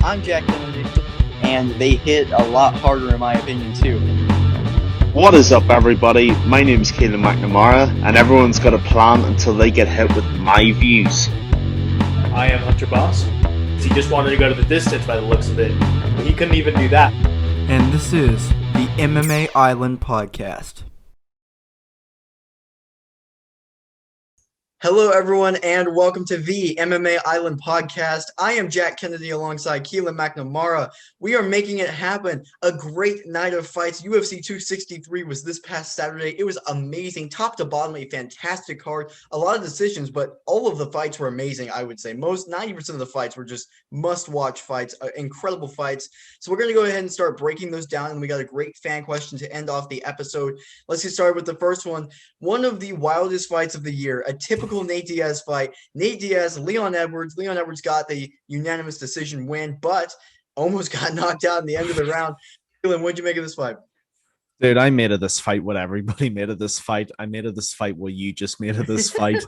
I'm Jack Kennedy, and they hit a lot harder in my opinion too. What is up, everybody? My name is Keelin and everyone's got a plan until they get hit with my views. I am Hunter Boss. He just wanted to go to the distance by the looks of it, but he couldn't even do that. And this is the MMA Island Podcast. Hello, everyone, and welcome to the MMA Island Podcast. I am Jack Kennedy alongside Keelin McNamara. We are making it happen. A great night of fights. UFC 263 was this past Saturday. It was amazing, top to bottom, a fantastic card. A lot of decisions, but all of the fights were amazing, I would say. 90% of the fights were just must-watch fights, incredible fights. So we're going to go ahead and start breaking those down, and we got a great fan question to end off the episode. Let's get started with the first one. One of the wildest fights of the year, a typical Nate Diaz fight. Nate Diaz, Leon Edwards. Leon Edwards got the unanimous decision win, but almost got knocked out in the end of the round. Keelan, what'd you make of this fight? Dude, I made of this fight what everybody made of this fight. I made of this fight what you just made of this fight.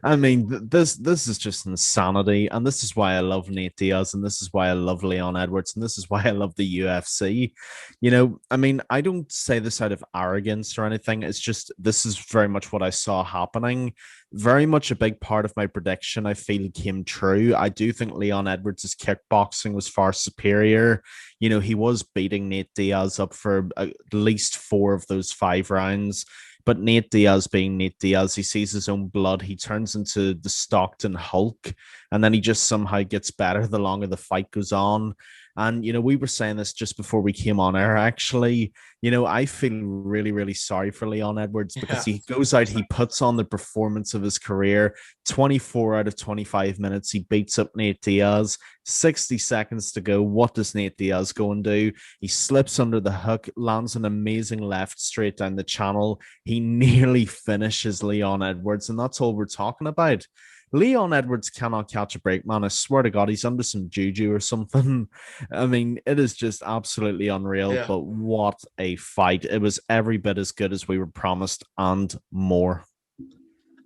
I mean, this is just insanity, and this is why I love Nate Diaz, and this is why I love Leon Edwards, and this is why I love the UFC. You know, I mean, I don't say this out of arrogance or anything. It's just this is very much what I saw happening. Very much a big part of my prediction, I feel, came true. I do think Leon Edwards' kickboxing was far superior. You know, he was beating Nate Diaz up for at least 4 of those 5 rounds. But Nate Diaz being Nate Diaz, he sees his own blood. He turns into the Stockton Hulk, and then he just somehow gets better the longer the fight goes on. And, you know, we were saying this just before we came on air, actually. You know, I feel really, really sorry for Leon Edwards because he goes out, he puts on the performance of his career. 24 out of 25 minutes, he beats up Nate Diaz. 60 seconds to go. What does Nate Diaz go and do? He slips under the hook, lands an amazing left straight down the channel. He nearly finishes Leon Edwards, and that's all we're talking about. Leon Edwards cannot catch a break, man. I swear to God, he's under some juju or something. I mean, it is just absolutely unreal, but what a fight. It was every bit as good as we were promised and more.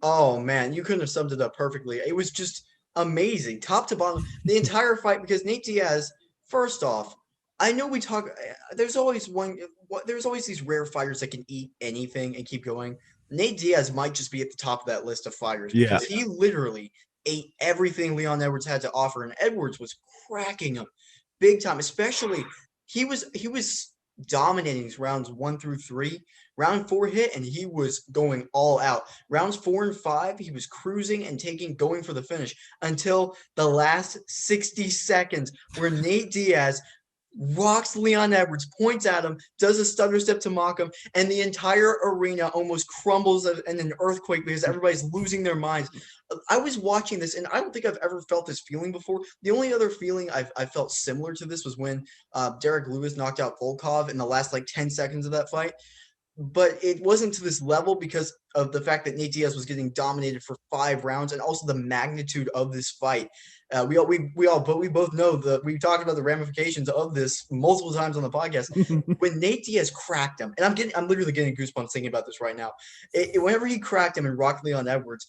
Oh, man, you couldn't have summed it up perfectly. It was just amazing, top to bottom, the entire fight, because Nate Diaz, first off, I know we talk, there's always these rare fighters that can eat anything and keep going. Nate Diaz might just be at the top of that list of fighters because he literally ate everything Leon Edwards had to offer, and Edwards was cracking him big time. Especially, he was dominating these rounds 1 through 3. Round 4 hit, and he was going all out. Rounds 4 and 5, he was cruising and going for the finish until the last 60 seconds, where Nate Diaz rocks Leon Edwards, points at him, does a stutter step to mock him, and the entire arena almost crumbles in an earthquake because everybody's losing their minds. I was watching this, and I don't think I've ever felt this feeling before. The only other feeling I felt similar to this was when Derek Lewis knocked out Volkov in the last 10 seconds of that fight. But it wasn't to this level because of the fact that Nate Diaz was getting dominated for 5 rounds, and also the magnitude of this fight. We both know that we talked about the ramifications of this multiple times on the podcast. When Nate Diaz cracked him, and I'm literally getting goosebumps thinking about this right now. Whenever he cracked him and rocked Leon Edwards,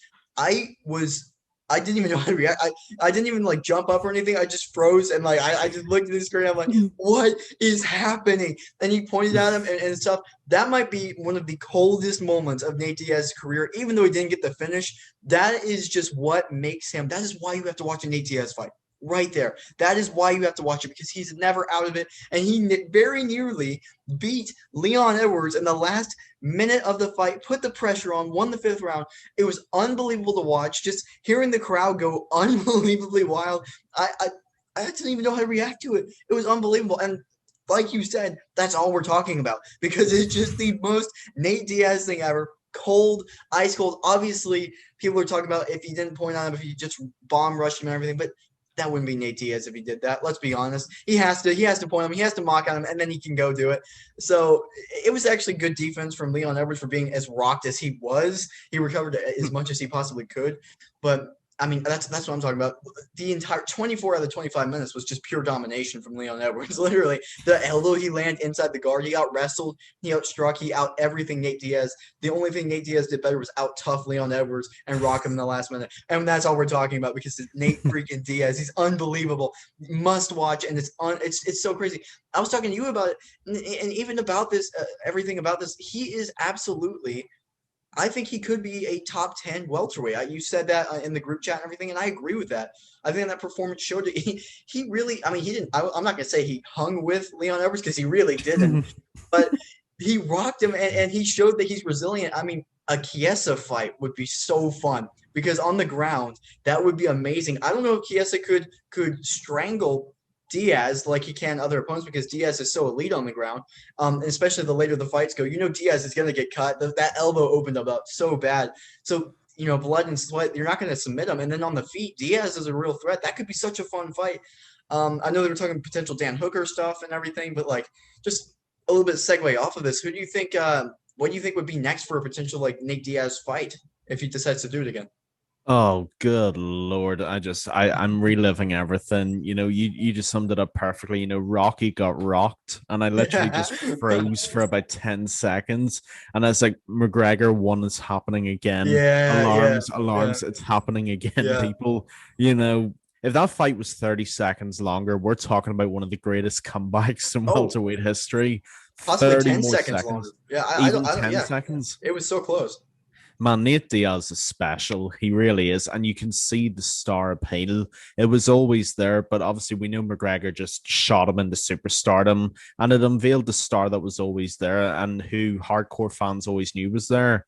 I didn't even know how to react. I didn't even jump up or anything. I just froze and I just looked at the screen. I'm like, what is happening? And he pointed at him and stuff. That might be one of the coldest moments of Nate Diaz's career, even though he didn't get the finish. That is just what makes him. That is why you have to watch a Nate Diaz fight. Right there. That is why you have to watch it, because he's never out of it. And he very nearly beat Leon Edwards in the last minute of the fight, put the pressure on, won the 5th round. It was unbelievable to watch. Just hearing the crowd go unbelievably wild. I didn't even know how to react to it. It was unbelievable. And like you said, that's all we're talking about, because it's just the most Nate Diaz thing ever. Cold, ice cold. Obviously, people are talking about if he didn't point on him, if he just bomb rushed him and everything, but that wouldn't be Nate Diaz if he did that. Let's be honest. He has to point him. He has to mock at him, and then he can go do it. So it was actually good defense from Leon Edwards for being as rocked as he was. He recovered as much as he possibly could. But I mean, that's what I'm talking about. The entire 24 out of the 25 minutes was just pure domination from Leon Edwards. Literally, the elbow he landed inside the guard, he out wrestled, he outstruck, he out everything Nate Diaz. The only thing Nate Diaz did better was out tough Leon Edwards and rock him in the last minute. And that's all we're talking about because it's Nate freaking Diaz. He's unbelievable, must watch, and it's so crazy. I was talking to you about it, and even about this, everything about this. He is absolutely. I think he could be a top 10 welterweight. You said that in the group chat and everything, and I agree with that. I think that performance showed it. He really, I mean, he didn't, I'm not going to say he hung with Leon Edwards because he really didn't, but he rocked him and he showed that he's resilient. I mean, a Chiesa fight would be so fun because on the ground, that would be amazing. I don't know if Chiesa could strangle Diaz like he can other opponents because Diaz is so elite on the ground. Especially the later the fights go, Diaz is going to get cut. That elbow opened up so bad. So, blood and sweat, you're not going to submit him. And then on the feet, Diaz is a real threat. That could be such a fun fight. I know they were talking potential Dan Hooker stuff and everything, but like just a little bit of segue off of this. Who do you think, what do you think would be next for a potential like Nate Diaz fight if he decides to do it again? Oh, good Lord. I'm reliving everything. You just summed it up perfectly. Rocky got rocked and I literally just froze for about 10 seconds. And I was like, McGregor 1 is happening again. Alarms, it's happening again, people. If that fight was 30 seconds longer, we're talking about one of the greatest comebacks in welterweight history. Possibly 10 seconds longer. Yeah, I even don't 10 seconds. It was so close. Man, Nate Diaz is special. He really is. And you can see the star appeal. It was always there, but obviously we know McGregor just shot him into superstardom and it unveiled the star that was always there and who hardcore fans always knew was there.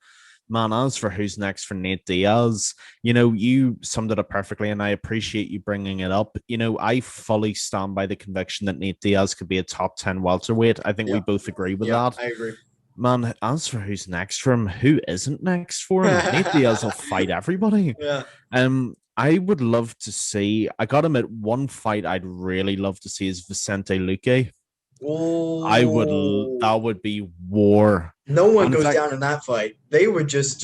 Man, as for who's next for Nate Diaz, you summed it up perfectly and I appreciate you bringing it up. I fully stand by the conviction that Nate Diaz could be a top 10 welterweight. I think we both agree with that. I agree. Man, as for who's next for him, who isn't next for him? Nate Diaz will fight everybody. Yeah. I would love to see. I got him at one fight. I'd really love to see is Vicente Luque. Oh, that would be war. No one goes down in that fight. They would just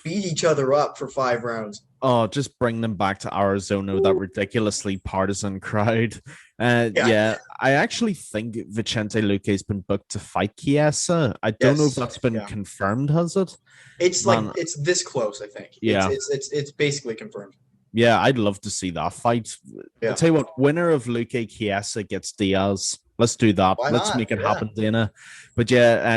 beat each other up for 5 rounds. Oh, just bring them back to Arizona, that ridiculously partisan crowd. I actually think Vicente Luque has been booked to fight Chiesa. I don't know if that's been confirmed, has it? It's it's this close, I think. Yeah. It's basically confirmed. Yeah, I'd love to see that fight. Yeah. I'll tell you what, winner of Luque Chiesa gets Diaz. Let's do that. Let's make it happen, Dana. But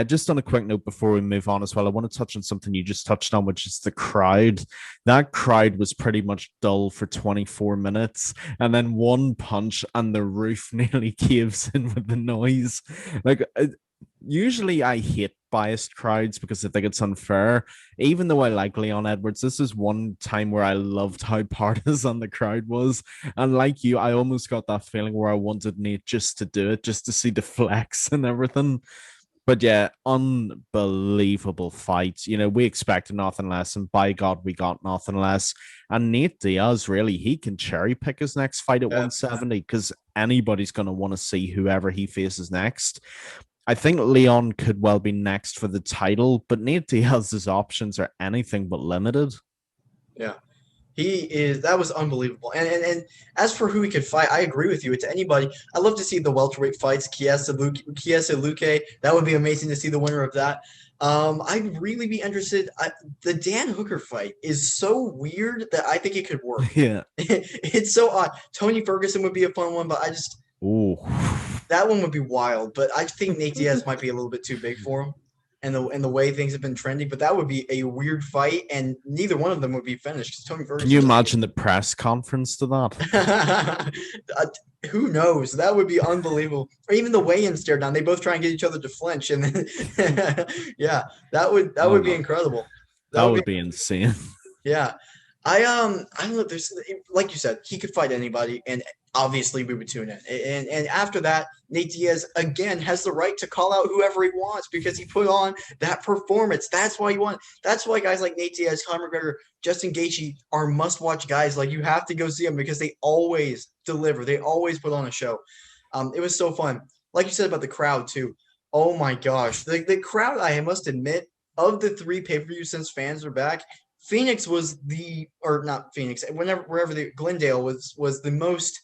just on a quick note before we move on as well, I want to touch on something you just touched on, which is the crowd. That crowd was pretty much dull for 24 minutes. And then one punch and the roof nearly caves in with the noise. Usually I hate biased crowds because I think it's unfair. Even though I like Leon Edwards, this is one time where I loved how partisan the crowd was. And like you, I almost got that feeling where I wanted Nate just to do it, just to see the flex and everything. But yeah, unbelievable fights. We expected nothing less, and by God, we got nothing less. And Nate Diaz, really, he can cherry pick his next fight at 170 because anybody's going to want to see whoever he faces next. I think Leon could well be next for the title, but Nate Diaz's options are anything but limited. Yeah. That was unbelievable. And as for who he could fight, I agree with you. It's anybody. I love to see the welterweight fights, Chiesa Luque. That would be amazing to see the winner of that. I'd really be interested. The Dan Hooker fight is so weird that I think it could work. Yeah. It's so odd. Tony Ferguson would be a fun one, but that one would be wild. But I think Nate Diaz might be a little bit too big for him. And the way things have been trending, but that would be a weird fight, and neither one of them would be finished. Tony Ferguson. Can you imagine the press conference to that? Who knows? That would be unbelievable. Or even the weigh-in stare down. They both try and get each other to flinch, and then that would be incredible. That would be insane. Yeah, I don't know. There's, like you said, he could fight anybody, and obviously we would tune in. And after that, Nate Diaz again has the right to call out whoever he wants because he put on that performance. That's why that's why guys like Nate Diaz, Conor McGregor, Justin Gaethje are must-watch guys. Like, you have to go see them because they always deliver. They always put on a show. It was so fun. Like you said about the crowd too. Oh my gosh. The crowd, I must admit, of the 3 pay-per-views since fans are back, Phoenix was or not Phoenix, wherever Glendale was the most.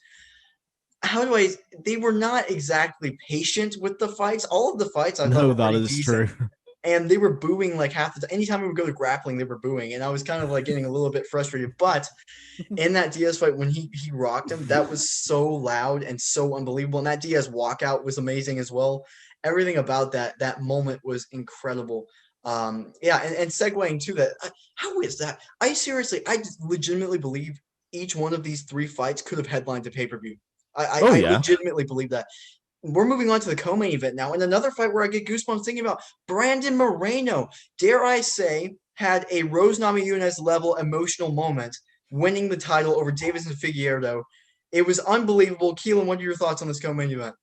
They were not exactly patient with the fights. All of the fights I thought No, were that pretty is decent. true. And they were booing like half the time. Anytime we would go to grappling, they were booing. And I was kind of like getting a little bit frustrated. But in that Diaz fight, when he rocked him, that was so loud and so unbelievable. And that Diaz walkout was amazing as well. Everything about that moment was incredible. Yeah, and segueing to that, how is that? I just legitimately believe each one of these three fights could have headlined a pay-per-view. Oh I yeah. legitimately believe that. We're moving on to the co-main event now, and another fight where I get goosebumps thinking about Brandon Moreno. Dare I say, had a Rose Namajunas level emotional moment, winning the title over Davidson Figueiredo. It was unbelievable. Keelan, what are your thoughts on this co-main event?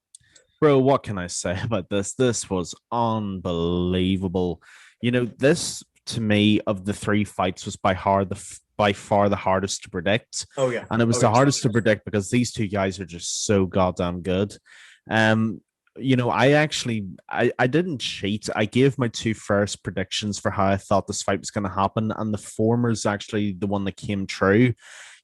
Bro, what can I say about this? This was unbelievable. This to me of the three fights was by far the hardest to predict. Oh yeah, And it was oh the yeah. hardest to predict because these two guys are just so goddamn good. Um, I didn't cheat. I gave my two first predictions for how I thought this fight was going to happen, and the former is actually the one that came true.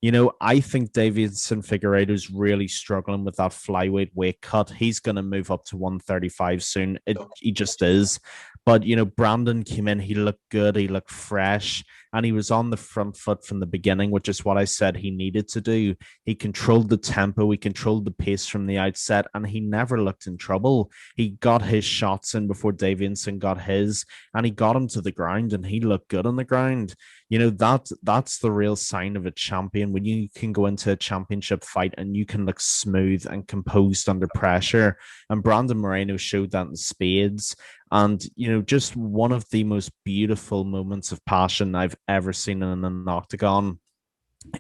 I think Davidson Figueiredo is really struggling with that flyweight weight cut. He's going to move up to 135 soon. He just is. But, Brandon came in, he looked good, he looked fresh, and he was on the front foot from the beginning, which is what I said he needed to do. He controlled the tempo, he controlled the pace from the outset, and he never looked in trouble. He got his shots in before Davidson got his, and he got him to the ground, and he looked good on the ground. That's the real sign of a champion, when you can go into a championship fight and you can look smooth and composed under pressure. And Brandon Moreno showed that in spades. And just one of the most beautiful moments of passion I've ever seen in an octagon.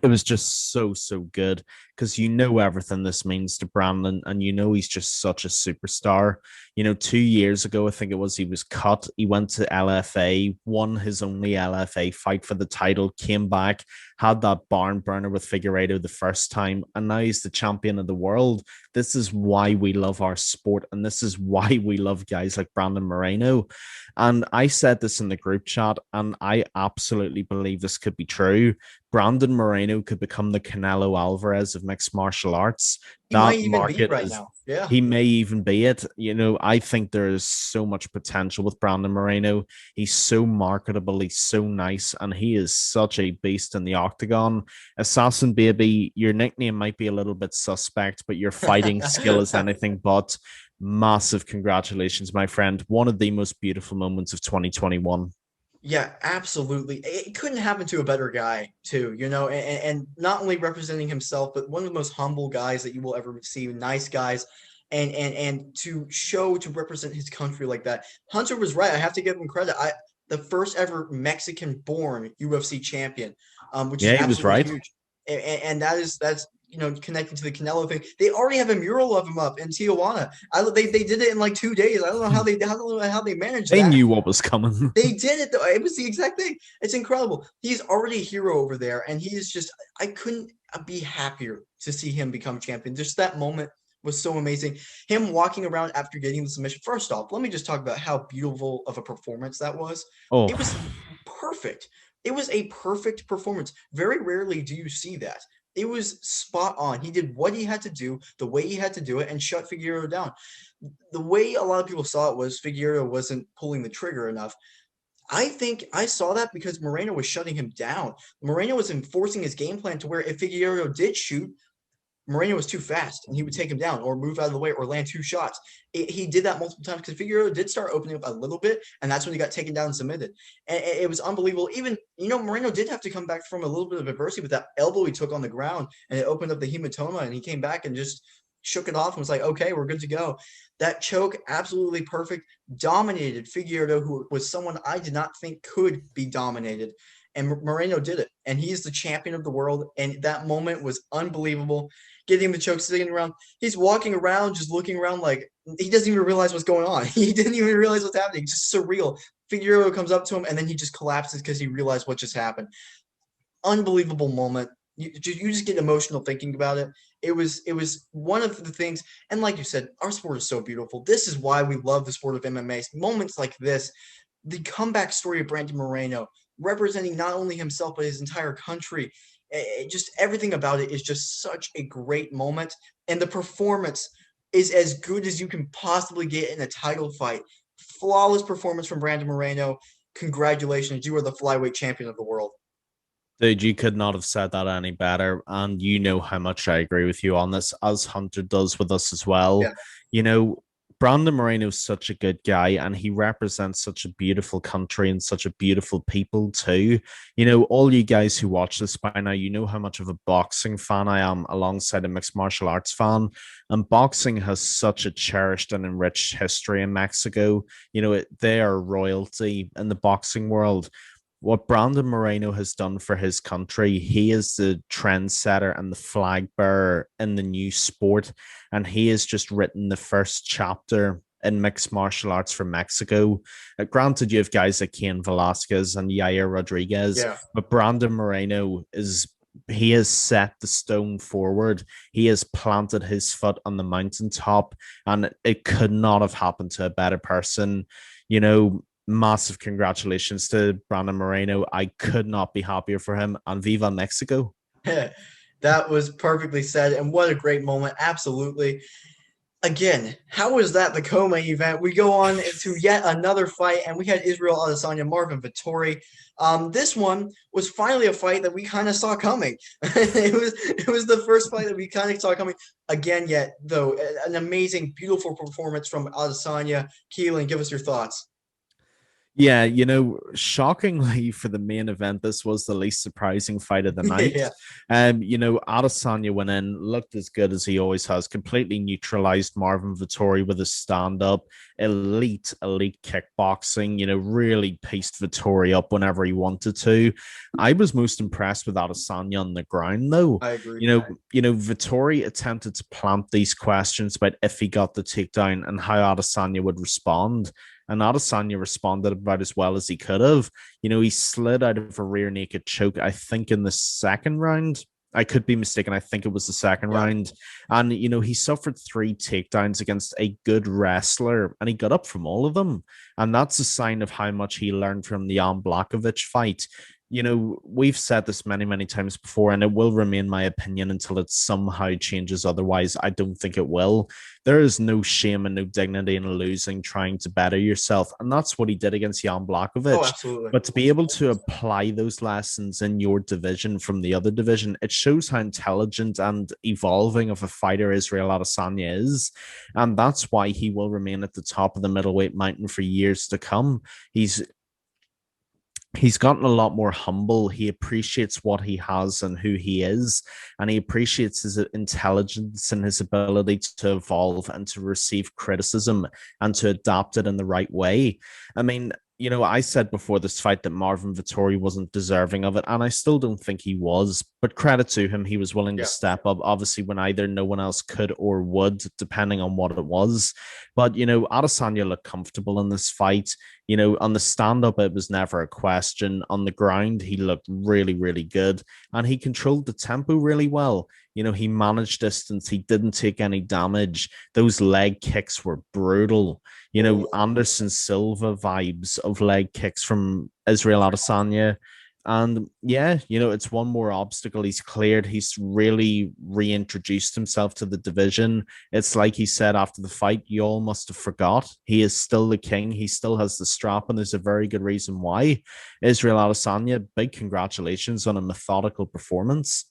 It was just so good because everything this means to Brandon, and he's just such a superstar. 2 years ago, I think it was, he was cut. He went to LFA, won his only LFA fight for the title, came back, had that barn burner with Figueiredo the first time, and now he's the champion of the world. This is why we love our sport, and this is why we love guys like Brandon Moreno. And I said this in the group chat, and I absolutely believe this could be true. Brandon Moreno could become the Canelo Alvarez of mixed martial arts. He might That even be market right is, now. Yeah. he may even be it. I think there is so much potential with Brandon Moreno. He's so marketable, he's so nice, and he is such a beast in the octagon. Assassin Baby, your nickname might be a little bit suspect, but your fighting skill is anything but. Massive congratulations, my friend. One of the most beautiful moments of 2021. Yeah, absolutely. It couldn't happen to a better guy, too, and not only representing himself, but one of the most humble guys that you will ever see, nice guys, and to represent his country like that. Hunter was right. I have to give him credit. The first ever Mexican-born UFC champion, which is Yeah, he was absolutely right. huge. And that's connecting to the Canelo thing. They already have a mural of him up in Tijuana. They did it in like 2 days. I don't know how they managed They that. knew what was coming. They did it though. It was the exact thing. It's incredible. He's already a hero over there, and he is just. I couldn't be happier to see him become champion. Just that moment was so amazing. Him walking around after getting the submission. First off, let me just talk about how beautiful of a performance that was. Oh, It was perfect. It was a perfect performance. Very rarely do you see that. It was spot on. He did what he had to do, the way he had to do it, and shut Figueiredo down. The way a lot of people saw it was Figueiredo wasn't pulling the trigger enough. I think I saw that because Moreno was shutting him down. Moreno was enforcing his game plan to where if Figueiredo did shoot, Moreno was too fast and he would take him down or move out of the way or land two shots. He did that multiple times because Figueiredo did start opening up a little bit, and that's when he got taken down and submitted. And it was unbelievable. Even, Moreno did have to come back from a little bit of adversity with that elbow he took on the ground, and it opened up the hematoma, and he came back and just shook it off and was like, okay, we're good to go. That choke, absolutely perfect, dominated Figueiredo, who was someone I did not think could be dominated. And Moreno did it, and he's the champion of the world. And that moment was unbelievable. Getting the choke, sitting around, he's walking around, just looking around like he doesn't even realize what's going on. He didn't even realize what's happening. Just surreal. Figueroa comes up to him, and then he just collapses because he realized what just happened. Unbelievable moment. You just get emotional thinking about it. It was one of the things, and like you said, our sport is so beautiful. This is why we love the sport of MMA. Moments like this, the comeback story of Brandon Moreno, representing not only himself but his entire country. Just everything about it is just such a great moment, and the performance is as good as you can possibly get in a title fight. Flawless performance from Brandon Moreno. Congratulations, you are the flyweight champion of the world. Dude, you could not have said that any better. And you know how much I agree with you on this, as Hunter does with us as well. Yeah. You know, Brandon Moreno is such a good guy, and he represents such a beautiful country and such a beautiful people too. You know, all you guys who watch this by now, you know how much of a boxing fan I am alongside a mixed martial arts fan. And boxing has such a cherished and enriched history in Mexico. You know, they are royalty in the boxing world. What Brandon Moreno has done for his country, he is the trendsetter and the flag bearer in the new sport. And he has just written the first chapter in mixed martial arts for Mexico. Granted, you have guys like Cain Velasquez and Yair Rodriguez, Yeah. but Brandon Moreno is he has set the stone forward. He has planted his foot on the mountaintop, and it could not have happened to a better person. You know, massive congratulations to Brandon Moreno. I could not be happier for him. And Viva Mexico. That was perfectly said, and what a great moment. Absolutely. Again, how was that the co-main event? We go on to yet another fight, and we had Israel Adesanya, Marvin Vettori. This one was finally a fight that we kind of saw coming. it was the first fight that we kind of saw coming. Again, yet though, an amazing, beautiful performance from Adesanya. Keelin, give us your thoughts. Yeah, you know, shockingly for the main event, this was the least surprising fight of the night. Yeah. You know, Adesanya went in, looked as good as he always has, completely neutralized Marvin Vettori with his stand-up, elite kickboxing, you know, really pieced Vettori up whenever he wanted to. I was most impressed with Adesanya on the ground, though. I agree. Vettori attempted to plant these questions about if he got the takedown and how Adesanya would respond. And Adesanya responded about as well as he could have. You know, he slid out of a rear naked choke, I think, in the second round. I could be mistaken. I think it was the second round. And, you know, he suffered 3 takedowns against a good wrestler, and he got up from all of them. And that's a sign of how much he learned from the Jan Blachowicz fight. You know, we've said this many, many times before, and it will remain my opinion until it somehow changes. Otherwise, I don't think it will. There is no shame and no dignity in losing, trying to better yourself. And that's what he did against Jan Blachowicz. Oh, absolutely. But to be able to apply those lessons in your division from the other division, it shows how intelligent and evolving of a fighter Israel Adesanya is. And that's why he will remain at the top of the middleweight mountain for years to come. He's gotten a lot more humble. He appreciates what he has and who he is, and he appreciates his intelligence and his ability to evolve and to receive criticism and to adapt it in the right way. I mean, you know, I said before this fight that Marvin Vettori wasn't deserving of it, and I still don't think he was. But credit to him, he was willing to step up, obviously, when either no one else could or would, depending on what it was. But, you know, Adesanya looked comfortable in this fight. You know, on the stand-up, it was never a question. On the ground, he looked really, really good, and he controlled the tempo really well. You know, he managed distance. He didn't take any damage. Those leg kicks were brutal. You know, Anderson Silva vibes of leg kicks from Israel Adesanya. And yeah, you know, it's one more obstacle he's cleared. He's really reintroduced himself to the division. It's like he said after the fight, you all must have forgot. He is still the king. He still has the strap, and there's a very good reason why. Israel Adesanya, big congratulations on a methodical performance.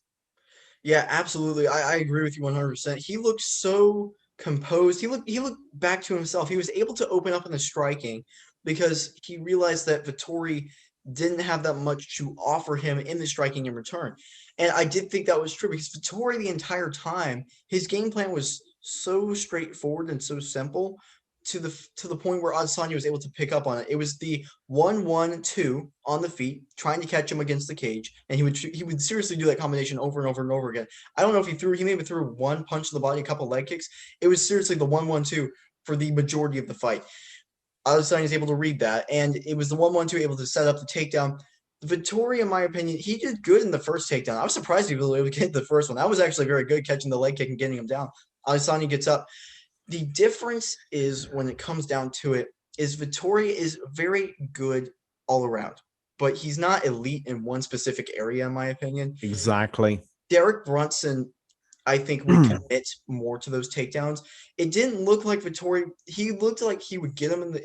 Yeah, absolutely. I agree with you 100%. He looked so composed. He looked back to himself. He was able to open up in the striking because he realized that Vittori didn't have that much to offer him in the striking in return. And I did think that was true because Vittori the entire time, his game plan was so straightforward and so simple to the point where Adesanya was able to pick up on it. It was the 1-1-2 on the feet, trying to catch him against the cage, and he would seriously do that combination over and over and over again. I don't know if he maybe threw one punch to the body, a couple leg kicks. It was seriously the 1-1-2 for the majority of the fight. Adesanya is able to read that, and it was the 1-1-2 able to set up the takedown. Vittori, in my opinion, he did good in the first takedown. I was surprised he was able to get the first one. That was actually very good, catching the leg kick and getting him down. Adesanya gets up. The difference is when it comes down to it, is Vittori is very good all around. but he's not elite in one specific area, in my opinion. Exactly. Derek Brunson, I think, would commit more to those takedowns. It didn't look like Vettori. He looked like he would get him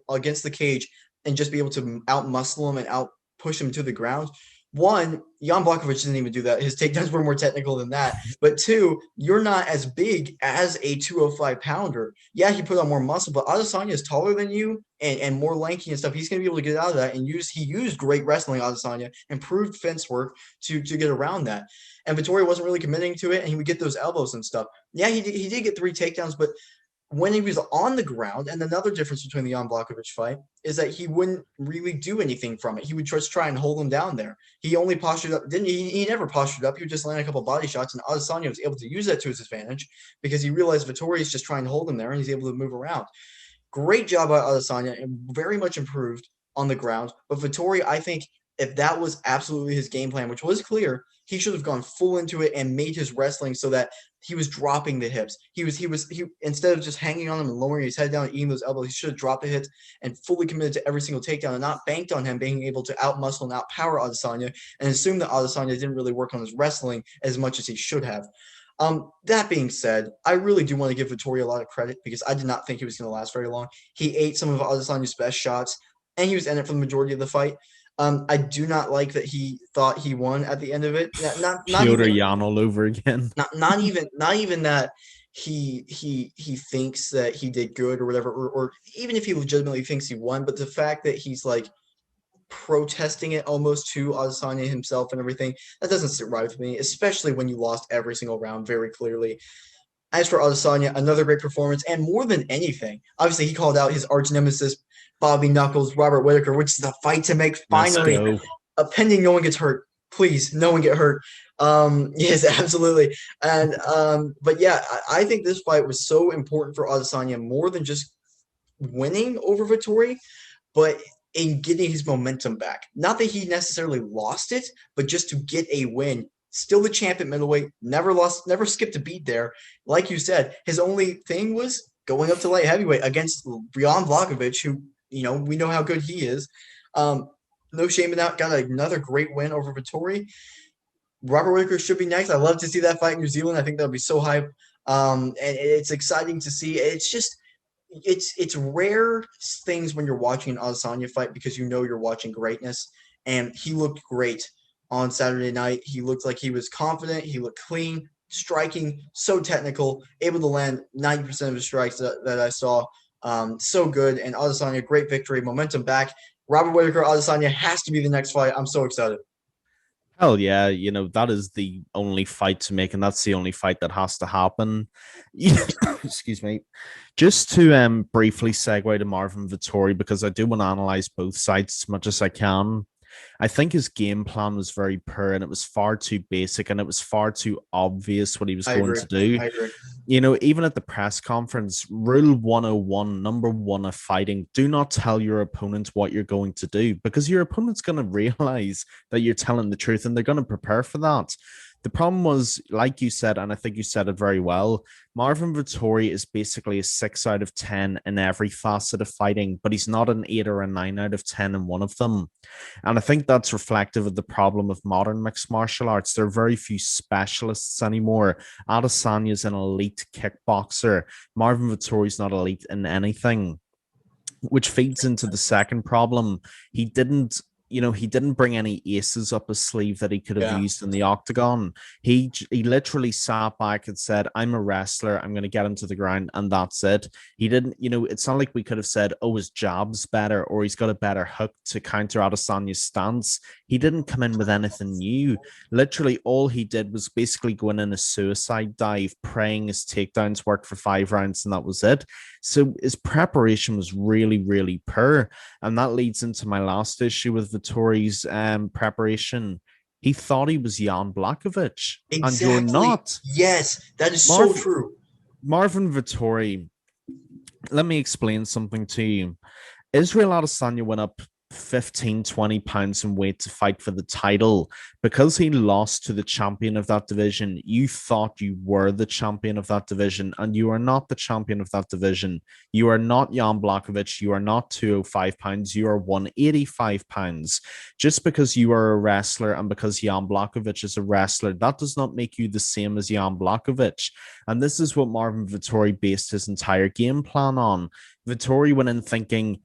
against the cage and just be able to out muscle him and out push him to the ground. One, Jan Blachowicz didn't even do that. His takedowns were more technical than that. But two, you're not as big as a 205 pounder. Yeah, he put on more muscle, but Adesanya is taller than you and more lanky and stuff. He's going to be able to get out of that. And he used great wrestling, Adesanya, improved fence work to get around that. And Vettori wasn't really committing to it, and he would get those elbows and stuff. Yeah, he did get 3 takedowns, but when he was on the ground, and another difference between the Jan Blachowicz fight is that he wouldn't really do anything from it. He would just try and hold him down there. He only postured up, didn't he? He never postured up. He would just land a couple body shots, and Adesanya was able to use that to his advantage because he realized Vettori is just trying to hold him there, and he's able to move around. Great job by Adesanya, and very much improved on the ground. But Vettori, I think, if that was absolutely his game plan, which was clear, he should have gone full into it and made his wrestling so that he was dropping the hips. He instead of just hanging on him and lowering his head down and eating those elbows, he should have dropped the hits and fully committed to every single takedown and not banked on him being able to out muscle and out power Adesanya and assume that Adesanya didn't really work on his wrestling as much as he should have. That being said, I really do want to give Vettori a lot of credit because I did not think he was going to last very long. He ate some of Adesanya's best shots, and he was in it for the majority of the fight. I do not like that he thought he won at the end of it. Not Piotr even, Jan all over again. not even that he thinks that he did good or whatever, or even if he legitimately thinks he won, but the fact that he's like protesting it almost to Adesanya himself and everything, that doesn't sit right with me, especially when you lost every single round very clearly. As for Adesanya, another great performance, and more than anything, obviously he called out his arch nemesis, Bobby Knuckles, Robert Whittaker, which is the fight to make finally. Pending no one gets hurt. Please, no one get hurt. Yes, absolutely. And but yeah, I think this fight was so important for Adesanya more than just winning over Vettori, but in getting his momentum back. Not that he necessarily lost it, but just to get a win. Still the champ at middleweight, never lost, never skipped a beat there. Like you said, his only thing was going up to light heavyweight against Jan Blachowicz, who, we know how good he is. No shame in that. Got another great win over Vettori. Robert Whittaker should be next. I love to see that fight in New Zealand. I think that'll be so hype. And it's exciting to see. It's just it's rare things when you're watching an Adesanya fight because you're watching greatness. And he looked great on Saturday night. He looked like he was confident. He looked clean, striking, so technical, able to land 90% of his strikes that I saw. So good. And Adesanya, great victory, momentum back. Robert Whittaker, Adesanya has to be the next fight. I'm so excited. Hell yeah, that is the only fight to make, and that's the only fight that has to happen. Excuse me. Just to briefly segue to Marvin Vettori, because I do want to analyze both sides as much as I can. I think his game plan was very poor and it was far too basic and it was far too obvious what he was going to do. I agree. Even at the press conference, rule 101, number one of fighting, do not tell your opponent what you're going to do because your opponent's going to realize that you're telling the truth and they're going to prepare for that. The problem was, like you said, and I think you said it very well, Marvin Vettori is basically a 6 out of 10 in every facet of fighting, but he's not an 8 or a 9 out of 10 in one of them. And I think that's reflective of the problem of modern mixed martial arts. There are very few specialists anymore. Adesanya's an elite kickboxer. Marvin Vettori's not elite in anything, which feeds into the second problem. He didn't bring any aces up his sleeve that he could have used in the octagon. He literally sat back and said, I'm a wrestler. I'm going to get him to the ground. And that's it. He didn't, it's not like we could have said, oh, his jab's better or he's got a better hook to counter Adesanya's stance. He didn't come in with anything new. Literally all he did was basically go in a suicide dive, praying his takedowns worked for 5 rounds and that was it. So his preparation was really, really poor. And that leads into my last issue with Vettori's preparation. He thought he was Jan Blachowicz. Exactly. And you're not. Yes, that is so true. Marvin Vettori, let me explain something to you. Israel Adesanya went up 15-20 pounds in weight to fight for the title. Because he lost to the champion of that division, you thought you were the champion of that division, and you are not the champion of that division. You are not Jan Blachowicz. You are not 205 pounds. You are 185 pounds. Just because you are a wrestler and because Jan Blachowicz is a wrestler, that does not make you the same as Jan Blachowicz. And this is what Marvin Vettori based his entire game plan on. Vettori went in thinking,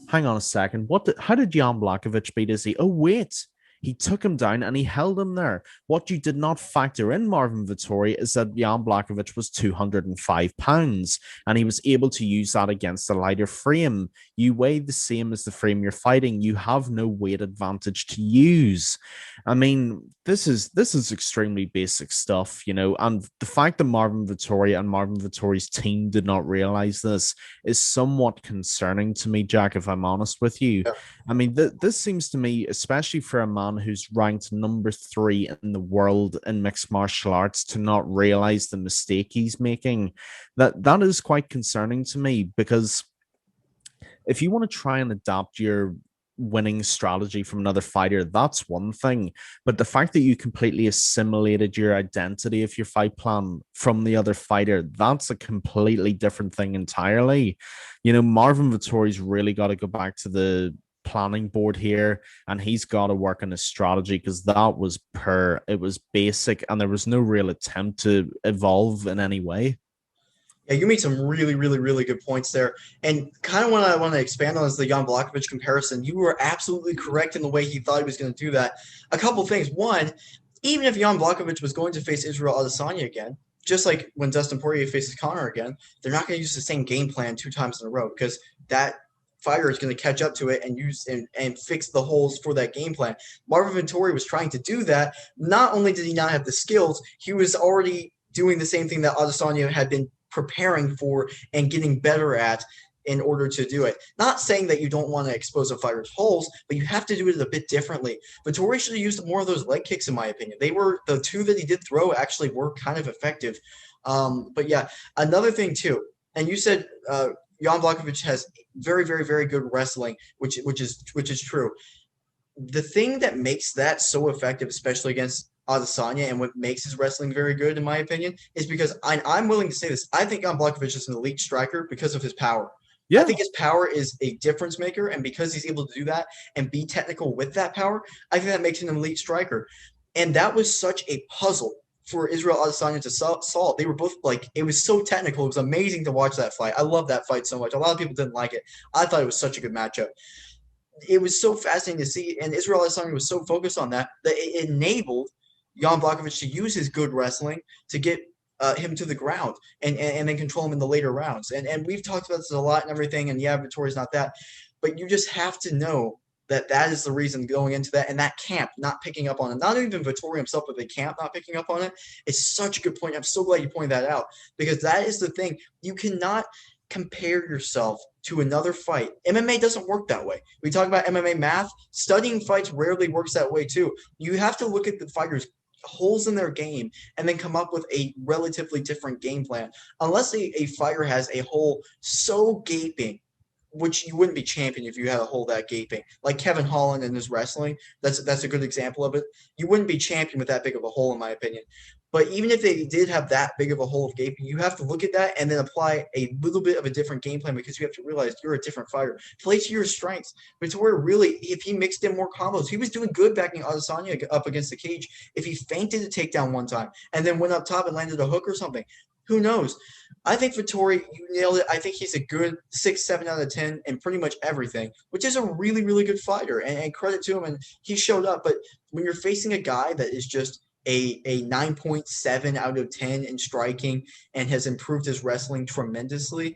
hang on a second. How did Jan Blachowicz beat Izzy? Oh, wait. He took him down and he held him there. What you did not factor in, Marvin Vettori, is that Jan Blachowicz was 205 pounds and he was able to use that against a lighter frame. You weigh the same as the frame you're fighting. You have no weight advantage to use. I mean, this is extremely basic stuff, and the fact that Marvin Vettori and Marvin Vettori's team did not realize this is somewhat concerning to me, Jack, if I'm honest with you. Yeah. I mean, this seems to me, especially for a man who's ranked number 3 in the world in mixed martial arts, to not realize the mistake he's making. That is quite concerning to me, because if you want to try and adapt your winning strategy from another fighter, that's one thing. But the fact that you completely assimilated your identity of your fight plan from the other fighter, that's a completely different thing entirely. Marvin Vettori's really got to go back to the planning board here, and he's got to work on his strategy, because it was basic and there was no real attempt to evolve in any way. Yeah, you made some really, really, really good points there. And kind of what I want to expand on is the Jan Blachowicz comparison. You were absolutely correct in the way he thought he was going to do that. A couple things. One, even if Jan Blachowicz was going to face Israel Adesanya again, just like when Dustin Poirier faces Conor again, they're not going to use the same game plan 2 times in a row, because that fighter is going to catch up to it and use and fix the holes for that game plan. Marvin Vettori was trying to do that. Not only did he not have the skills, he was already doing the same thing that Adesanya had been preparing for and getting better at in order to do it. Not saying that you don't want to expose a fighter's holes, but you have to do it a bit differently. Vettori should have used more of those leg kicks, in my opinion. They were the 2 that he did throw actually were kind of effective. But yeah, another thing too, and you said Jan Blachowicz has very, very, very good wrestling, which is true. The thing that makes that so effective, especially against Adesanya, and what makes his wrestling very good, in my opinion, is because I'm willing to say this. I think Jan Blachowicz is an elite striker because of his power. Yeah. I think his power is a difference maker, and because he's able to do that and be technical with that power, I think that makes him an elite striker. And that was such a puzzle for Israel Adesanya to solve. They were both it was so technical. It was amazing to watch that fight. I love that fight so much. A lot of people didn't like it. I thought it was such a good matchup. It was so fascinating to see, and Israel Adesanya was so focused on that it enabled Jan Blachowicz to use his good wrestling to get him to the ground and then control him in the later rounds. And we've talked about this a lot and everything, and yeah, Vittori's not that. But you just have to know that is the reason going into that. And that camp not picking up on it, not even Vettori himself, but the camp not picking up on it, is such a good point. I'm so glad you pointed that out, because that is the thing. You cannot compare yourself to another fight. MMA doesn't work that way. We talk about MMA math. Studying fights rarely works that way too. You have to look at the fighters' holes in their game and then come up with a relatively different game plan. Unless a fighter has a hole so gaping, which you wouldn't be champion if you had a hole that gaping. Like Kevin Holland in his wrestling, that's a good example of it. You wouldn't be champion with that big of a hole, in my opinion. But even if they did have that big of a hole of gaping, you have to look at that and then apply a little bit of a different game plan, because you have to realize you're a different fighter. Play to your strengths. Vettori really, if he mixed in more combos, he was doing good backing Adesanya up against the cage. If he feinted a takedown one time and then went up top and landed a hook or something, who knows? I think Vettori, you nailed it. I think he's a good 6, 7 out of 10 in pretty much everything, which is a really, really good fighter. And credit to him, and he showed up. But when you're facing a guy that is just a 9.7 out of 10 in striking and has improved his wrestling tremendously,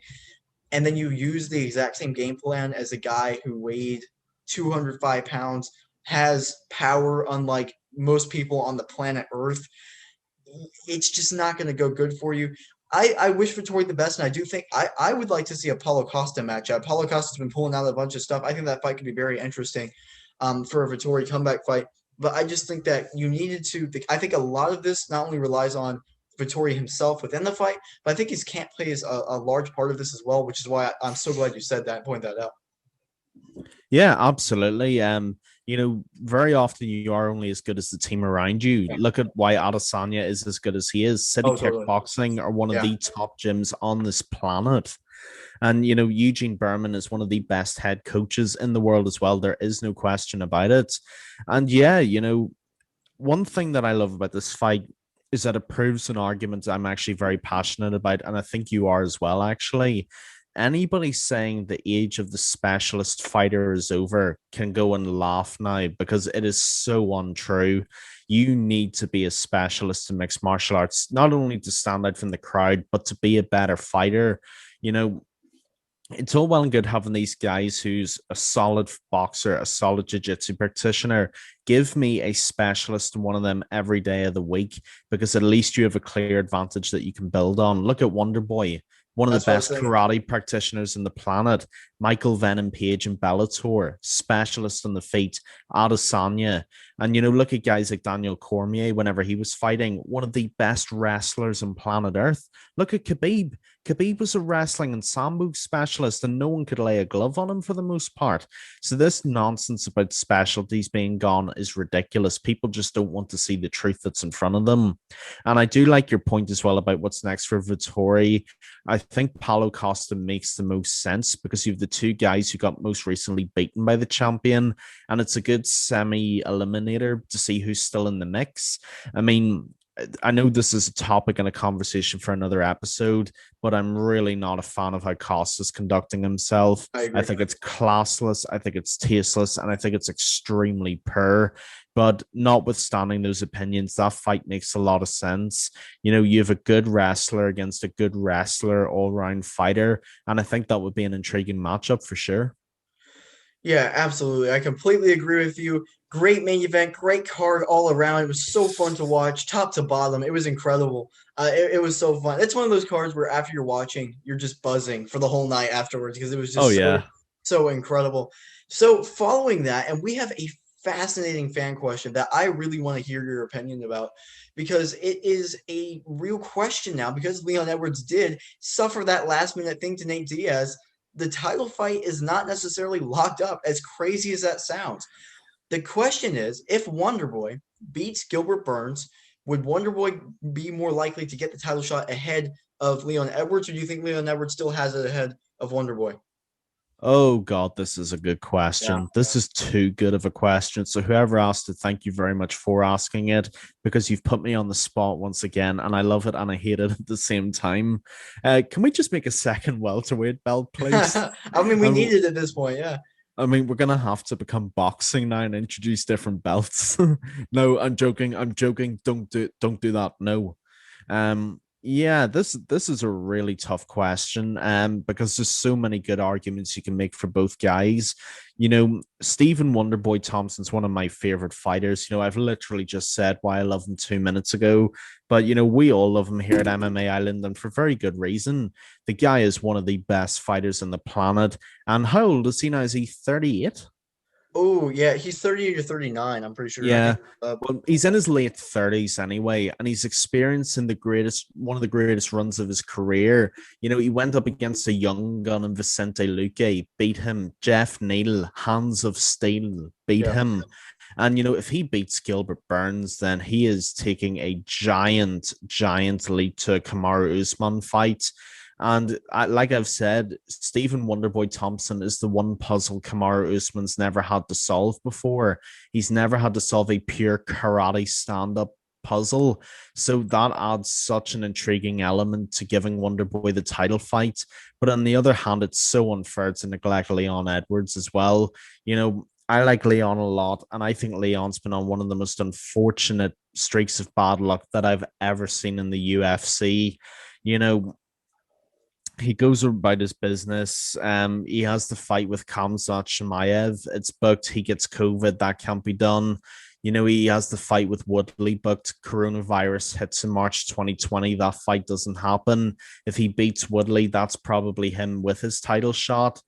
and then you use the exact same game plan as a guy who weighed 205 pounds, has power unlike most people on the planet Earth, it's just not going to go good for you. I wish Vettori the best, and I do think I would like to see a Paulo Costa matchup. Paulo Costa's been pulling out a bunch of stuff. I think that fight could be very interesting for a Vettori comeback fight. But I just think that you needed to – I think a lot of this not only relies on Vettori himself within the fight, but I think his camp plays a large part of this as well, which is why I'm so glad you said that and pointed that out. Yeah, absolutely. Very often you are only as good as the team around you. Look at why Adesanya is as good as he is. City Oh, totally. Kickboxing are one of Yeah. the top gyms on this planet. And, Eugene Berman is one of the best head coaches in the world as well. There is no question about it. And yeah, one thing that I love about this fight is that it proves an argument I'm actually very passionate about. And I think you are as well, actually. Anybody saying the age of the specialist fighter is over can go and laugh now because it is so untrue. You need to be a specialist in mixed martial arts, not only to stand out from the crowd, but to be a better fighter. You know, it's all well and good having these guys who's a solid boxer, a solid jiu-jitsu practitioner. Give me a specialist in one of them every day of the week because at least you have a clear advantage that you can build on. Look at Wonder Boy, one of the That's what I was best thinking. karate practitioners in the planet. Michael Venom Page in Bellator, specialist on the feet. Adesanya. And, look at guys like Daniel Cormier whenever he was fighting, one of the best wrestlers on planet Earth. Look at Khabib. Khabib was a wrestling and sambo specialist, and no one could lay a glove on him for the most part. So this nonsense about specialties being gone is ridiculous. People just don't want to see the truth that's in front of them. And I do like your point as well about what's next for Vittori. I think Paulo Costa makes the most sense because you have the two guys who got most recently beaten by the champion, and it's a good semi-eliminator to see who's still in the mix. I mean, I know this is a topic and a conversation for another episode, but I'm really not a fan of how Costa's conducting himself. I I agree. think it's classless, I think it's tasteless, and I think it's extremely poor. But notwithstanding those opinions, that fight makes a lot of sense. You have a good wrestler against a good wrestler, all round fighter. And I think that would be an intriguing matchup for sure. Yeah, absolutely. I completely agree with you. Great main event, great card all around. It was so fun to watch, top to bottom. It was incredible. It was so fun. It's one of those cards where after you're watching, you're just buzzing for the whole night afterwards because it was Oh, just so, yeah. so incredible. So following that, and we have a fascinating fan question that I really want to hear your opinion about because it is a real question now because Leon Edwards did suffer that last minute thing to Nate Diaz. The title fight is not necessarily locked up, as crazy as that sounds. The question is, if Wonderboy beats Gilbert Burns, would Wonderboy be more likely to get the title shot ahead of Leon Edwards, or do you think Leon Edwards still has it ahead of Wonderboy? Oh God, this is a good Yeah. question. This is too good of a question. So whoever asked it, thank you very much for asking it because you've put me on the spot once again, and I love it and I hate it at the same time. Can we just make a second welterweight belt, please? I mean, we And need it at this point, yeah. I mean, we're gonna have to become boxing now and introduce different belts. No, I'm joking. I'm joking. Don't do that. No. Yeah, this is a really tough question. Because there's so many good arguments you can make for both guys. Stephen Wonderboy Thompson's one of my favorite fighters. I've literally just said why I love him 2 minutes ago, but we all love him here at MMA Island, and for very good reason. The guy is one of the best fighters on the planet. And how old is he now? Is he 38? Oh, yeah, he's 38 or 39, I'm pretty sure. I Yeah. think Well, he's in his late 30s anyway, and he's experiencing one of the greatest runs of his career. He went up against a young gun in Vicente Luque, beat him. Jeff Neal, hands of steel, beat yeah. him. And if he beats Gilbert Burns, then he is taking a giant, giant leap to a Kamaru Usman fight. And like I've said, Stephen Wonderboy Thompson is the one puzzle Kamaru Usman's never had to solve before. He's never had to solve a pure karate stand-up puzzle. So that adds such an intriguing element to giving Wonderboy the title fight. But on the other hand, it's so unfair to neglect Leon Edwards as well. I like Leon a lot, and I think Leon's been on one of the most unfortunate streaks of bad luck that I've ever seen in the UFC. You know, he goes about his business. He has the fight with Kamzat Shemaev. It's booked. He gets COVID. That can't be done. He has the fight with Woodley booked. Coronavirus hits in March 2020. That fight doesn't happen. If he beats Woodley, that's probably him with his title shot.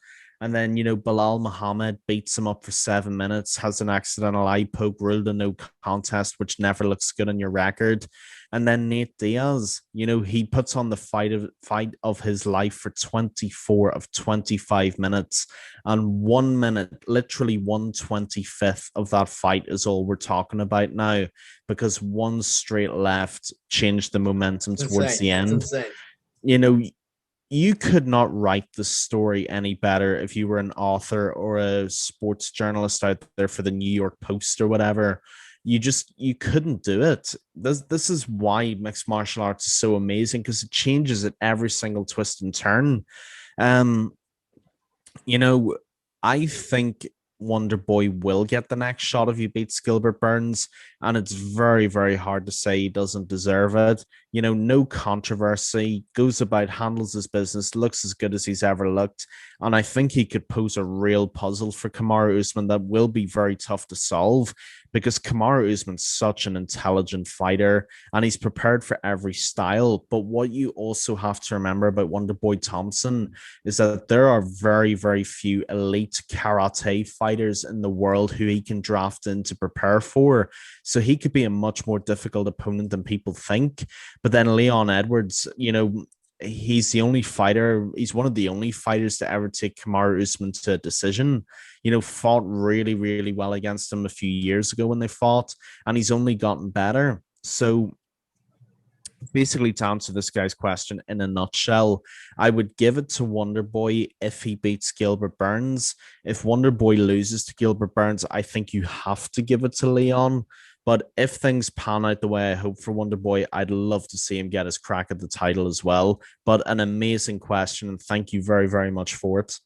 And then, Bilal Muhammad beats him up for 7 minutes, has an accidental eye poke, ruled a no contest, which never looks good on your record. And then Nate Diaz, he puts on the fight of his life for 24 of 25 minutes. And 1 minute, literally 1/25th of that fight is all we're talking about now, because one straight left changed the momentum It's towards insane. the It's end. insane. You know, you could not write the story any better if you were an author or a sports journalist out there for the New York Post or whatever. You couldn't do it. This is why mixed martial arts is so amazing, because it changes at every single twist and turn. Um, you know, I think Wonder Boy will get the next shot if he beats Gilbert Burns, and it's very, very hard to say he doesn't deserve it. No controversy, goes about, handles his business, looks as good as he's ever looked, and I think he could pose a real puzzle for Kamaru Usman that will be very tough to solve, because Kamaru Usman's such an intelligent fighter and he's prepared for every style. But what you also have to remember about Wonder Boy Thompson is that there are very, very few elite karate fighters in the world who he can draft in to prepare for. So he could be a much more difficult opponent than people think. But then Leon Edwards, he's the only fighter, he's one of the only fighters to ever take Kamaru Usman to a decision. Fought really, really well against him a few years ago when they fought, and he's only gotten better. So basically, to answer this guy's question in a nutshell, I would give it to Wonder Boy if he beats Gilbert Burns. If Wonder Boy loses to Gilbert Burns, I think you have to give it to Leon. But if things pan out the way I hope for Wonder Boy, I'd love to see him get his crack at the title as well. But an amazing question, and thank you very, very much for it.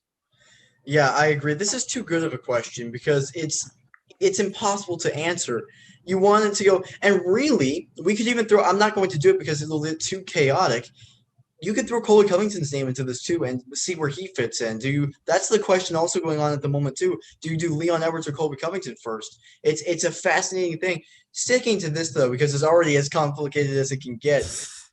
Yeah, I agree. This is too good of a question because it's impossible to answer. You wanted to go, and really, we could even throw. I'm not going to do it because it's a little bit too chaotic. You could throw Colby Covington's name into this too and see where he fits in. Do you? That's the question also going on at the moment too. Do you do Leon Edwards or Colby Covington first? It's a fascinating thing. Sticking to this though, because it's already as complicated as it can get.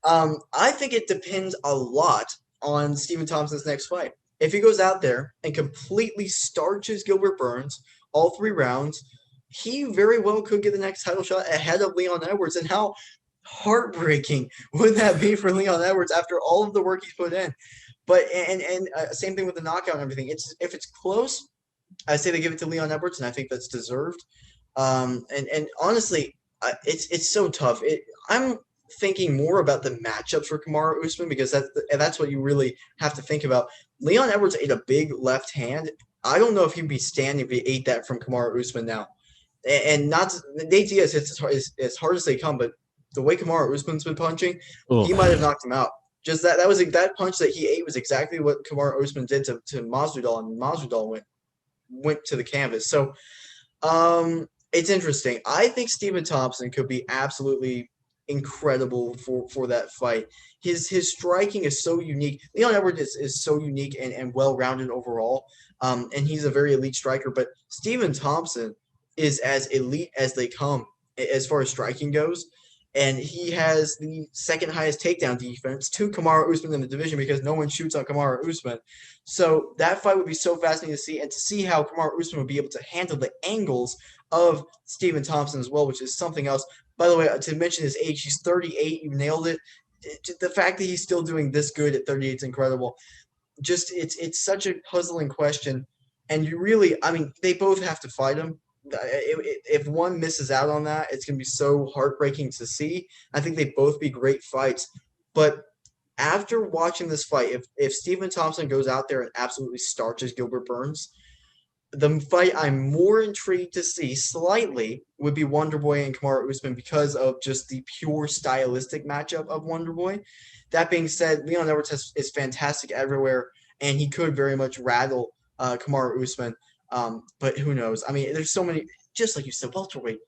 I think it depends a lot on Stephen Thompson's next fight. If he goes out there and completely starches Gilbert Burns all 3 rounds, he very well could get the next title shot ahead of Leon Edwards. And how heartbreaking would that be for Leon Edwards after all of the work he's put in? But same thing with the knockout and everything. If it's close, I say they give it to Leon Edwards, and I think that's deserved. And honestly, it's so tough. I'm thinking more about the matchups for Kamaru Usman because that's what you really have to think about. Leon Edwards ate a big left hand. I don't know if he'd be standing if he ate that from Kamaru Usman now. And not Nate Diaz hits as hard as they come, but the way Kamaru Usman's been punching, he might have knocked him out. Just that punch that he ate was exactly what Kamaru Usman did to Masvidal, and Masvidal went to the canvas. So it's interesting. I think Stephen Thompson could be absolutely incredible for that fight. His striking is so unique. Leon Edwards is so unique and well-rounded overall, and he's a very elite striker. But Stephen Thompson is as elite as they come as far as striking goes. And he has the second highest takedown defense to Kamaru Usman in the division because no one shoots on Kamaru Usman. So that fight would be so fascinating to see, and to see how Kamaru Usman would be able to handle the angles of Stephen Thompson as well, which is something else. By the way, to mention his age, he's 38. You nailed it. The fact that he's still doing this good at 38 is incredible. Just it's such a puzzling question, and they both have to fight him. If one misses out on that, it's going to be so heartbreaking to see. I think they both be great fights. But after watching this fight, if Stephen Thompson goes out there and absolutely starches Gilbert Burns, the fight I'm more intrigued to see slightly would be Wonder Boy and Kamaru Usman because of just the pure stylistic matchup of Wonder Boy. That being said, Leon Edwards is fantastic everywhere, and he could very much rattle Kamaru Usman. But who knows? I mean, there's so many. Just like you said, welterweight.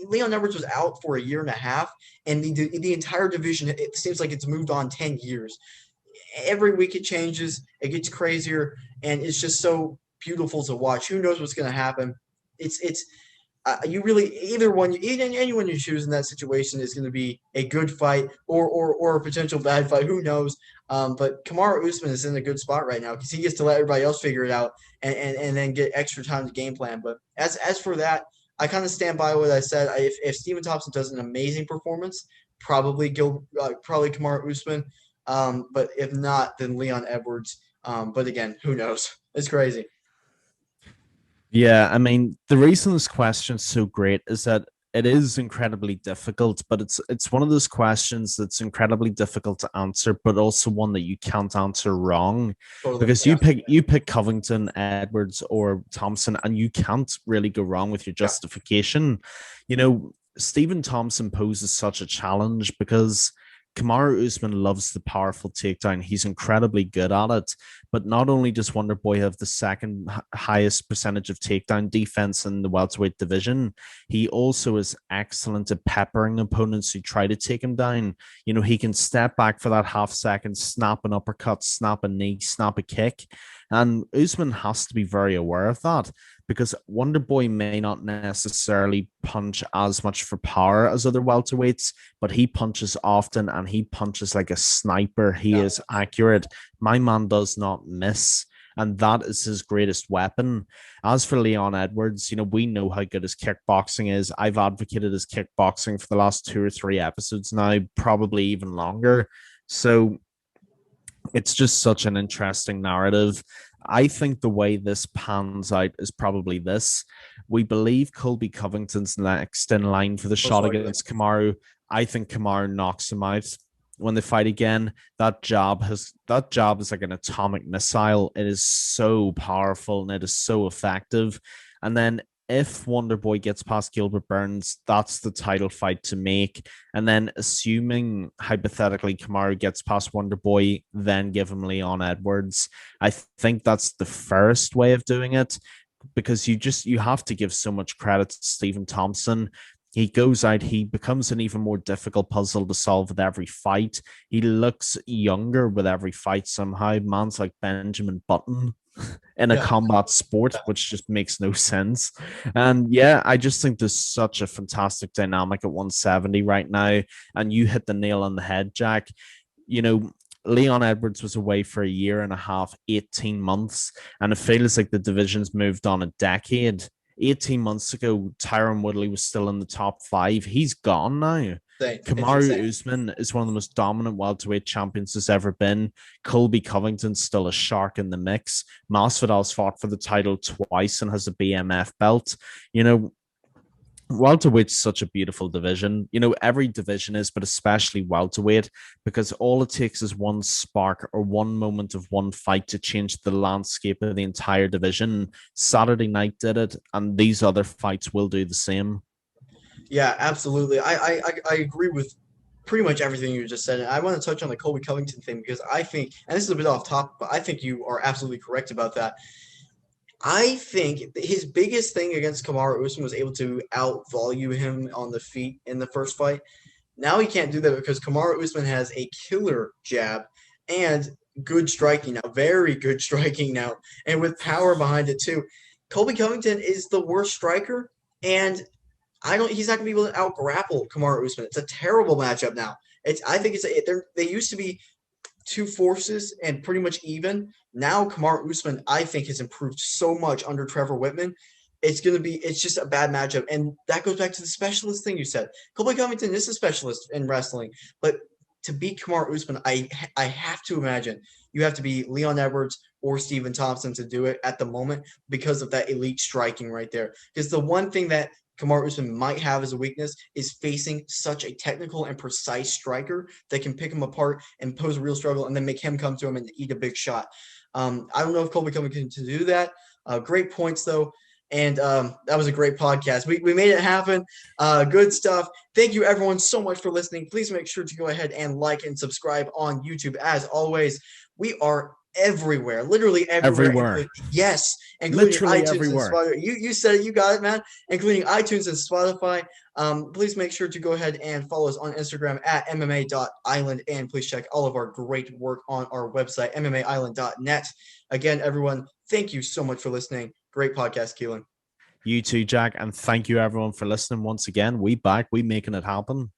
Leon Edwards was out for a year and a half, and the entire division. It seems like it's moved on 10 years. Every week it changes. It gets crazier, and it's just so beautiful to watch. Who knows what's going to happen? It's you really anyone you choose in that situation is going to be a good fight or a potential bad fight. Who knows? But Kamaru Usman is in a good spot right now because he gets to let everybody else figure it out and then get extra time to game plan. But as for that, I kind of stand by what I said. If Stephen Thompson does an amazing performance, probably Kamaru Usman. But if not, then Leon Edwards. But again, who knows? It's crazy. Yeah, I mean, the reason this question's so great is that it is incredibly difficult, but it's one of those questions that's incredibly difficult to answer, but also one that you can't answer wrong. Totally. Because you pick Covington, Edwards, or Thompson, and you can't really go wrong with your Yeah. justification. Stephen Thompson poses such a challenge because Kamaru Usman loves the powerful takedown. He's incredibly good at it. But not only does Wonder Boy have the second highest percentage of takedown defense in the welterweight division, he also is excellent at peppering opponents who try to take him down. He can step back for that half second, snap an uppercut, snap a knee, snap a kick. And Usman has to be very aware of that because Wonder Boy may not necessarily punch as much for power as other welterweights, but he punches often and he punches like a sniper. He is accurate. My man does not miss. And that is his greatest weapon. As for Leon Edwards, we know how good his kickboxing is. I've advocated his kickboxing for the last 2 or 3 episodes now, probably even longer. So it's just such an interesting narrative. I think the way this pans out is probably this. We believe Colby Covington's next in line for the shot against Kamaru. I think Kamaru knocks him out when they fight again. That jab is like an atomic missile. It is so powerful and it is so effective. And then if Wonder Boy gets past Gilbert Burns, that's the title fight to make. And then assuming hypothetically Kamaru gets past Wonder Boy, then give him Leon Edwards. I think that's the first way of doing it because you have to give so much credit to Stephen Thompson. He goes out, he becomes an even more difficult puzzle to solve with every fight. He looks younger with every fight somehow. Man's like Benjamin Button in a combat sport, which just makes no sense. And yeah, I just think there's such a fantastic dynamic at 170 right now. And you hit the nail on the head, Jack. Leon Edwards was away for a year and a half, 18 months, and it feels like the division's moved on a decade. 18 months ago, Tyron Woodley was still in the top 5. He's gone now. Kamaru Usman is one of the most dominant welterweight champions there's ever been. Colby Covington's still a shark in the mix. Masvidal's fought for the title twice and has a BMF belt. Welterweight's such a beautiful division. Every division is, but especially welterweight, because all it takes is one spark or one moment of one fight to change the landscape of the entire division. Saturday night did it, and these other fights will do the same. Yeah, absolutely. I agree with pretty much everything you just said. And I want to touch on the Colby Covington thing because I think, and this is a bit off topic, but I think you are absolutely correct about that. I think his biggest thing against Kamaru Usman was able to outvalue him on the feet in the first fight. Now he can't do that because Kamaru Usman has a killer jab and good striking now, very good striking now, and with power behind it too. Colby Covington is the worst striker, and he's not gonna be able to out-grapple Kamaru Usman. It's a terrible matchup now. They used to be two forces and pretty much even. Now Kamaru Usman, I think, has improved so much under Trevor Whitman. It's just a bad matchup. And that goes back to the specialist thing you said. Colby Covington is a specialist in wrestling, but to beat Kamaru Usman, I have to imagine you have to be Leon Edwards or Stephen Thompson to do it at the moment because of that elite striking right there. Because the one thing that Kamaru Usman might have as a weakness is facing such a technical and precise striker that can pick him apart and pose a real struggle and then make him come to him and eat a big shot. I don't know if Colby Covington can do that. Great points, though. And that was a great podcast. We made it happen. Good stuff. Thank you, everyone, so much for listening. Please make sure to go ahead and like and subscribe on YouTube. As always, we are everywhere, literally everywhere. Yes, including literally iTunes everywhere. and Spotify. You said it, you got it, man. Including iTunes and Spotify. Please make sure to go ahead and follow us on Instagram at mma.island, and please check all of our great work on our website, mmaisland.net. Again, everyone, thank you so much for listening. Great podcast, Keelin. You too, Jack, and thank you everyone for listening once again. We back, we making it happen.